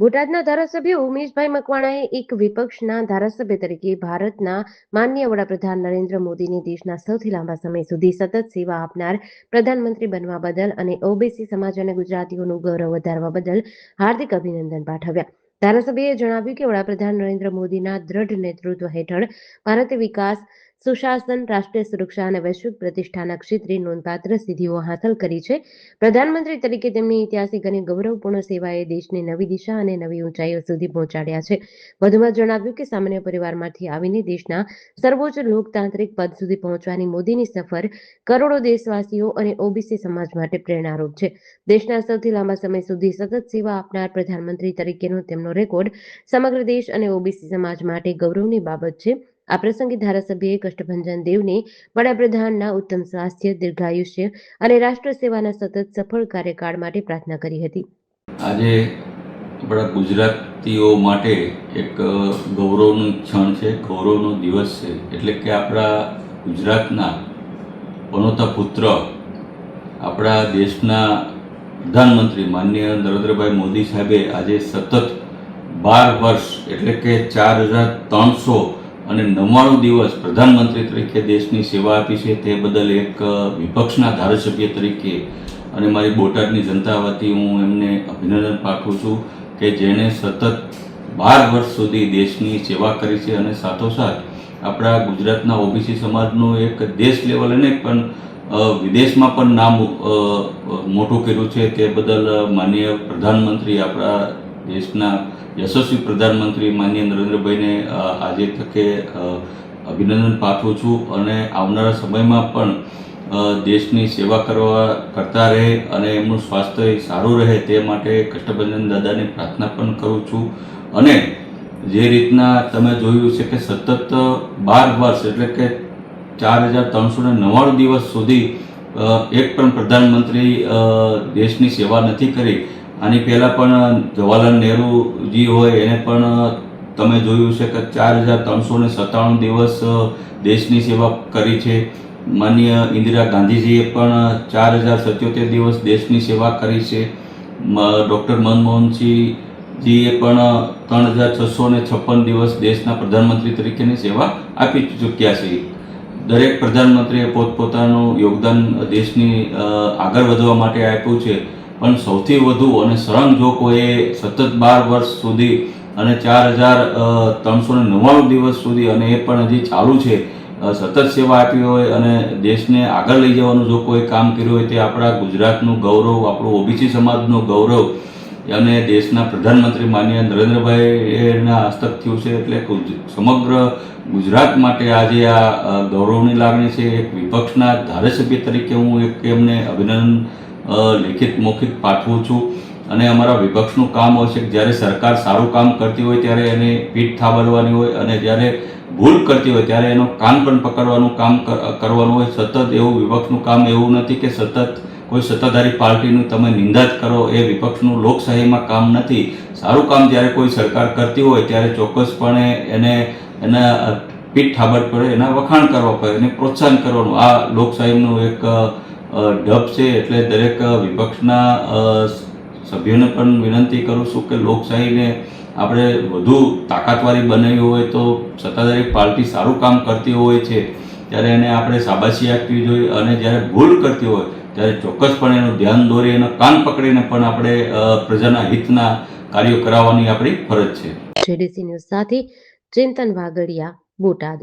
બોટાદના ધારાસભ્ય ઉમેશભાઈ મકવાણાએ એક વિપક્ષના ધારાસભ્ય તરીકે ભારતના માનનીય વડાપ્રધાન નરેન્દ્ર મોદીને દેશના સૌથી લાંબા સમય સુધી સતત સેવા આપનાર પ્રધાનમંત્રી બનવા બદલ અને ઓબીસી સમાજ અને ગુજરાતીઓનું ગૌરવ વધારવા બદલ હાર્દિક અભિનંદન પાઠવ્યા. ધારાસભ્યએ જણાવ્યું કે વડાપ્રધાન નરેન્દ્ર મોદીના દ્રઢ નેતૃત્વ હેઠળ ભારતે વિકાસ, સુશાસન, રાષ્ટ્રીય સુરક્ષા અને વૈશ્વિક પ્રતિષ્ઠાના ક્ષેત્રે નોંધપાત્ર સિદ્ધિઓ હાંસલ કરી છે. પ્રધાનમંત્રી તરીકે તેમની ઐતિહાસિક અને ગૌરવપૂર્ણ સેવાએ દેશને નવી દિશા અને નવી ઊંચાઈઓ સુધી પહોંચાડ્યા છે. વધુમાં જણાવ્યું કે સામાન્ય પરિવારમાંથી આવીને દેશના સર્વોચ્ચ લોકતાંત્રિક પદ સુધી પહોંચવાની મોદીની સફર કરોડો દેશવાસીઓ અને ઓબીસી સમાજ માટે પ્રેરણારૂપ છે. દેશના સૌથી લાંબા સમય સુધી સતત સેવા આપનાર પ્રધાનમંત્રી તરીકેનો તેમનો રેકોર્ડ સમગ્ર દેશ અને ઓબીસી સમાજ માટે ગૌરવની બાબત છે. આ પ્રસંગે ધારાસભ્યએ કષ્ટભંજન દેવને વડાપ્રધાનના ઉત્તમ સ્વાસ્થ્ય, દીર્ઘાયુષ્ય અને રાષ્ટ્ર સેવાના સતત સફળ કાર્યકાળ માટે પ્રાર્થના કરી હતી. આજે આપણા ગુજરાતીઓ માટે એક ગૌરવનું ક્ષણ છે, ગૌરવનો દિવસ છે. એટલે કે આપણા ગુજરાતના પનોતા પુત્ર, આપણા દેશના પ્રધાનમંત્રી માનનીય નરેન્દ્રભાઈ મોદી સાહેબે આજે સતત 12 વર્ષ એટલે કે 4399 દિવસ પ્રધાનમંત્રી તરીકે દેશની સેવા આપી છે. તે બદલ એક વિપક્ષના ધારાસભ્ય તરીકે અને મારી બોટાદની જનતા વતી હું એમને અભિનંદન પાઠવું છું કે જેણે સતત 12 વર્ષ સુધી દેશની સેવા કરી છે અને સાથોસાથ આપણા ગુજરાતના ઓબીસી સમાજનું એક દેશ લેવલે નહીં પણ વિદેશમાં પણ નામ મોટું કર્યું છે. તે બદલ માનનીય પ્રધાનમંત્રી, આપણા દેશના યશસ્વી પ્રધાનમંત્રી માનનીય નરેન્દ્રભાઈને આજે તકે અભિનંદન પાઠવું છું અને આવનારા સમયમાં પણ દેશની સેવા કરતા રહે અને એમનું સ્વાસ્થ્ય સારું રહે તે માટે કષ્ટભંજન દાદાને પ્રાર્થના પણ કરું છું. અને જે રીતના તમે જોયું છે કે સતત 12 વર્ષ એટલે કે 4399 દિવસ સુધી એક પણ પ્રધાનમંત્રી દેશની સેવા નથી કરી. આની પહેલાં પણ જવાહરલાલ નહેરુજી હોય એને પણ તમે જોયું છે કે 4397 દિવસ દેશની સેવા કરી છે. માનનીય ઇન્દિરા ગાંધીજીએ પણ 4077 દિવસ દેશની સેવા કરી છે. ડૉક્ટર મનમોહનસિંહજીએ પણ 3656 દિવસ દેશના પ્રધાનમંત્રી તરીકેની સેવા આપી ચૂક્યા છે. દરેક પ્રધાનમંત્રીએ પોતપોતાનું યોગદાન દેશની આગળ વધવા માટે આપ્યું છે. પણ સૌથી વધુ અને સળંગ જો કોઈએ સતત 12 વર્ષ સુધી અને 4399 દિવસ સુધી અને એ પણ હજી ચાલુ છે સતત સેવા આપી હોય અને દેશને આગળ લઈ જવાનું જો કોઈ કામ કર્યું હોય તે આપણા ગુજરાતનું ગૌરવ, આપણું ઓબીસી સમાજનું ગૌરવ અને દેશના પ્રધાનમંત્રી માનનીય નરેન્દ્રભાઈના હસ્તક થયું છે. એટલે સમગ્ર ગુજરાત માટે આજે આ ગૌરવની લાગણી છે. એક વિપક્ષના ધારાસભ્ય તરીકે હું એક એમને અભિનંદન લિખિત મૌખિક પાઠવું છું. અને અમારા વિપક્ષનું કામ હોય છે કે જ્યારે સરકાર સારું કામ કરતી હોય ત્યારે એને પીઠ થાબડવાની હોય અને જ્યારે ભૂલ કરતી હોય ત્યારે એનો કાન પણ પકડવાનું કામ કરવાનું હોય. સતત એવું વિપક્ષનું કામ એવું નથી કે સતત કોઈ સત્તાધારી પાર્ટીનું તમે નિંદા જ કરો. એ વિપક્ષનું લોકશાહીમાં કામ નથી. સારું કામ જ્યારે કોઈ સરકાર કરતી હોય ત્યારે ચોક્કસપણે એના પીઠ થાબડ પડે, એના વખાણ કરવા પડે, એને પ્રોત્સાહન કરવાનું આ લોકશાહીનું એક ઢબ છે. એટલે દરેક વિપક્ષના સભ્યોને પણ વિનંતી કરું છું કે લોકશાહીને આપણે વધુ તાકાતવારી બનાવી હોય તો સત્તાધારી પાર્ટી સારું કામ કરતી હોય છે ત્યારે એને આપણે શાબાશી આપવી જોઈએ અને જ્યારે ભૂલ કરતી હોય ત્યારે ચોક્કસપણે એનું ધ્યાન દોરી અને કાન પકડીને પણ આપણે પ્રજાના હિતના કાર્યો કરાવવાની આપણી ફરજ છે. જેડીસી ન્યૂઝ સાથે ચિંતન વાગડિયા, બોટાદ.